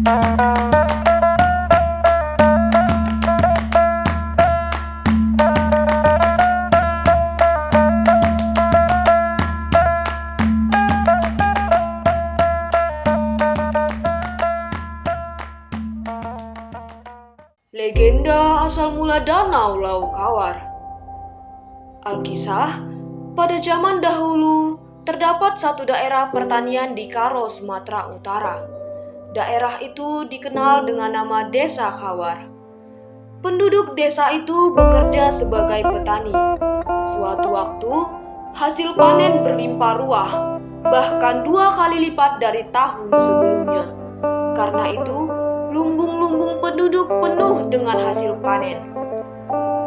Legenda asal mula Danau Laukawar. Alkisah, pada zaman dahulu terdapat satu daerah pertanian di Karo, Sumatera Utara. Daerah itu dikenal dengan nama Desa Kawar. Penduduk desa itu bekerja sebagai petani. Suatu waktu, hasil panen berlimpah ruah, bahkan 2 kali lipat dari tahun sebelumnya. Karena itu, lumbung-lumbung penduduk penuh dengan hasil panen.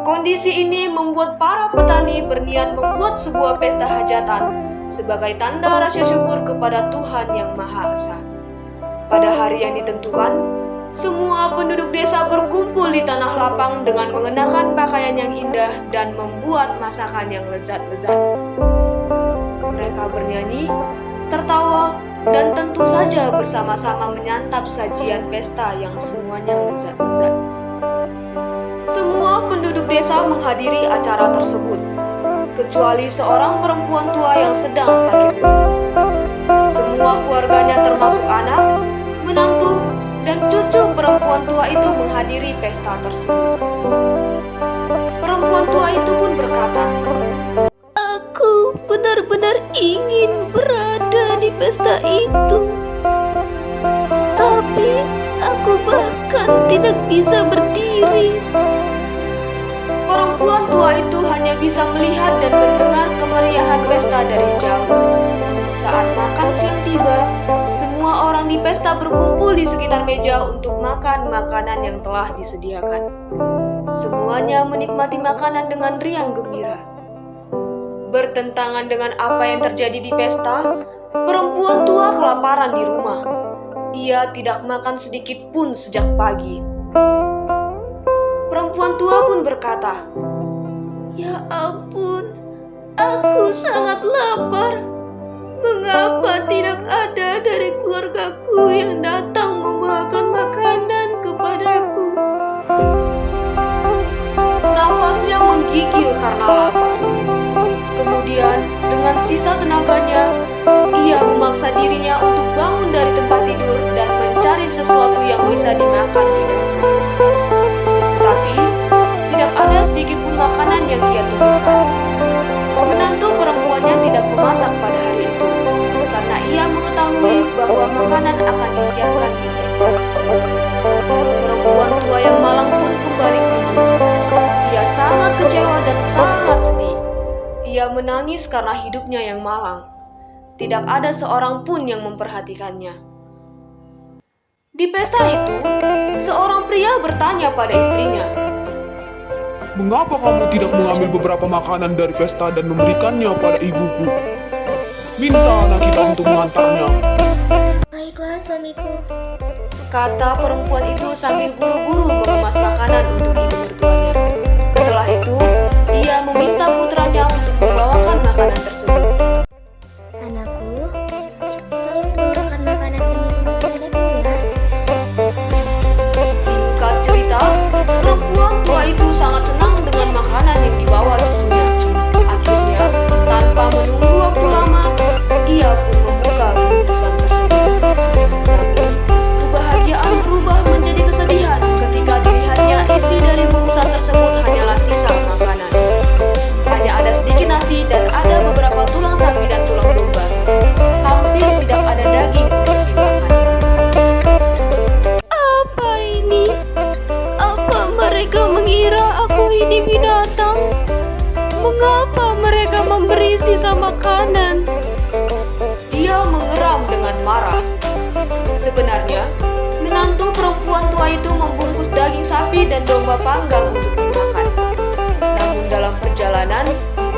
Kondisi ini membuat para petani berniat membuat sebuah pesta hajatan sebagai tanda rasa syukur kepada Tuhan Yang Maha Esa. Pada hari yang ditentukan, semua penduduk desa berkumpul di tanah lapang dengan mengenakan pakaian yang indah dan membuat masakan yang lezat-lezat. Mereka bernyanyi, tertawa, dan tentu saja bersama-sama menyantap sajian pesta yang semuanya lezat-lezat. Semua penduduk desa menghadiri acara tersebut, kecuali seorang perempuan tua yang sedang sakit lumpuh. Semua keluarganya termasuk anak, menantu, dan cucu perempuan tua itu menghadiri pesta tersebut. Perempuan tua itu pun berkata, "Aku benar-benar ingin berada di pesta itu. Tapi aku bahkan tidak bisa berdiri." Perempuan tua itu hanya bisa melihat dan mendengar kemeriahan pesta dari jauh. Saat makan siang tiba, semua orang di pesta berkumpul di sekitar meja untuk makan makanan yang telah disediakan. Semuanya menikmati makanan dengan riang gembira. Bertentangan dengan apa yang terjadi di pesta, perempuan tua kelaparan di rumah. Ia tidak makan sedikit pun sejak pagi. Perempuan tua pun berkata, "Ya ampun, aku sangat lapar. Mengapa tidak ada dari keluargaku yang datang membawakan makanan kepadaku?" Nafasnya menggigil karena lapar. Kemudian, dengan sisa tenaganya, ia memaksa dirinya untuk bangun dari tempat tidur dan mencari sesuatu yang bisa dimakan di dapur. Tetapi, tidak ada sedikit pun makanan yang ia temukan. Menantu perempuannya tidak memasak pada hari itu, karena ia mengetahui bahwa makanan akan disiapkan di pesta. Perempuan tua yang malang pun kembali tidur. Ia sangat kecewa dan sangat sedih. Ia menangis karena hidupnya yang malang. Tidak ada seorang pun yang memperhatikannya. Di pesta itu, seorang pria bertanya pada istrinya, "Mengapa kamu tidak mengambil beberapa makanan dari pesta dan memberikannya pada ibuku? Minta anak kita untuk mengantarnya." "Baiklah, suamiku," kata perempuan itu sambil buru-buru mengemas makanan untuk ibu mertuanya. Setelah itu, ia meminta putranya untuk membawakan makanan tersebut. "Anakku, tolong bawakan makanan ini untuk nenekku ya." Singkat cerita, perempuan tua itu sangat senang dengan makanan yang dibawa cucunya. Akhirnya, tanpa menunggu waktu lama, ia pun membuka bungkusan tersebut. Namun, kebahagiaan berubah menjadi kesedihan ketika dilihatnya isi dari bungkusan tersebut hanyalah sisa makanan. Hanya ada sedikit nasi dan ada beberapa tulang sapi dan tulang domba. Hampir tidak ada daging untuk dimakan. Apa ini? Apa mereka mengira aku ini binatang? Mengapa mereka memberi sisa makanan? Dia mengeram dengan marah. Sebenarnya, menantu perempuan tua itu membungkus daging sapi dan domba panggang untuk dimakan. Namun dalam perjalanan,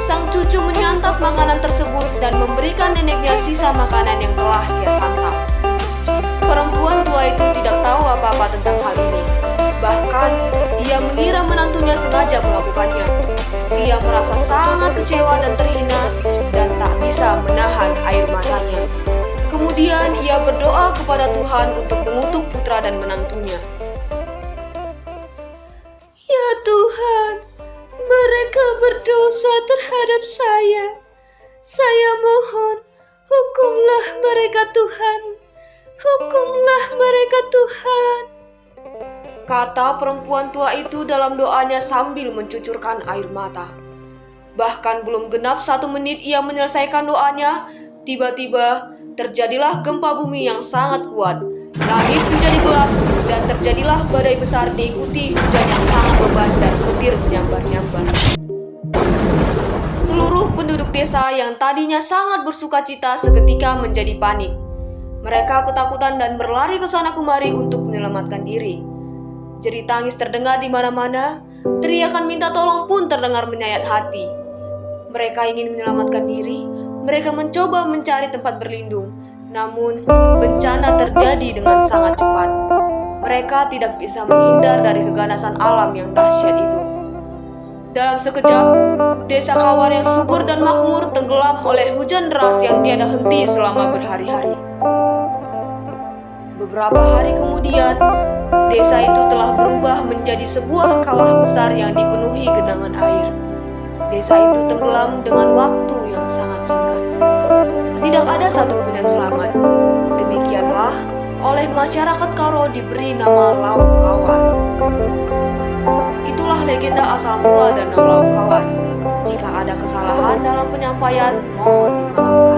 sang cucu menyantap makanan tersebut dan memberikan neneknya sisa makanan yang telah ia santap. Perempuan tua itu tidak tahu apa-apa tentang hal ini. Bahkan, ia mengira menantunya sengaja melakukannya. Ia merasa sangat kecewa dan terhina dan tak bisa menahan air matanya. Kemudian Kemudian ia berdoa kepada Tuhan untuk mengutuk putra dan menantunya. Ya Tuhan, mereka berdosa terhadap saya. Saya mohon, hukumlah mereka Tuhan. Hukumlah mereka Tuhan. Kata perempuan tua itu dalam doanya sambil mencucurkan air mata. Bahkan belum genap 1 menit ia menyelesaikan doanya, tiba-tiba terjadilah gempa bumi yang sangat kuat. Langit menjadi gelap dan terjadilah badai besar diikuti hujan yang sangat lebat dan petir menyambar-nyambar. Seluruh penduduk desa yang tadinya sangat bersukacita seketika menjadi panik. Mereka ketakutan dan berlari ke sana kemari untuk menyelamatkan diri. Jerit tangis terdengar di mana-mana, teriakan minta tolong pun terdengar menyayat hati. Mereka ingin menyelamatkan diri, mereka mencoba mencari tempat berlindung, namun bencana terjadi dengan sangat cepat. Mereka tidak bisa menghindar dari keganasan alam yang dahsyat itu. Dalam sekejap, desa Kawar yang subur dan makmur tenggelam oleh hujan deras yang tiada henti selama berhari-hari. Beberapa hari kemudian, desa itu telah berubah menjadi sebuah kawah besar yang dipenuhi genangan air. Desa itu tenggelam dengan waktu yang sangat singkat. Tidak ada satupun yang selamat. Demikianlah, oleh masyarakat Karo diberi nama Laut Kawar. Itulah legenda asal mula Danau Laut Kawar. Jika ada kesalahan dalam penyampaian, mohon dimaafkan.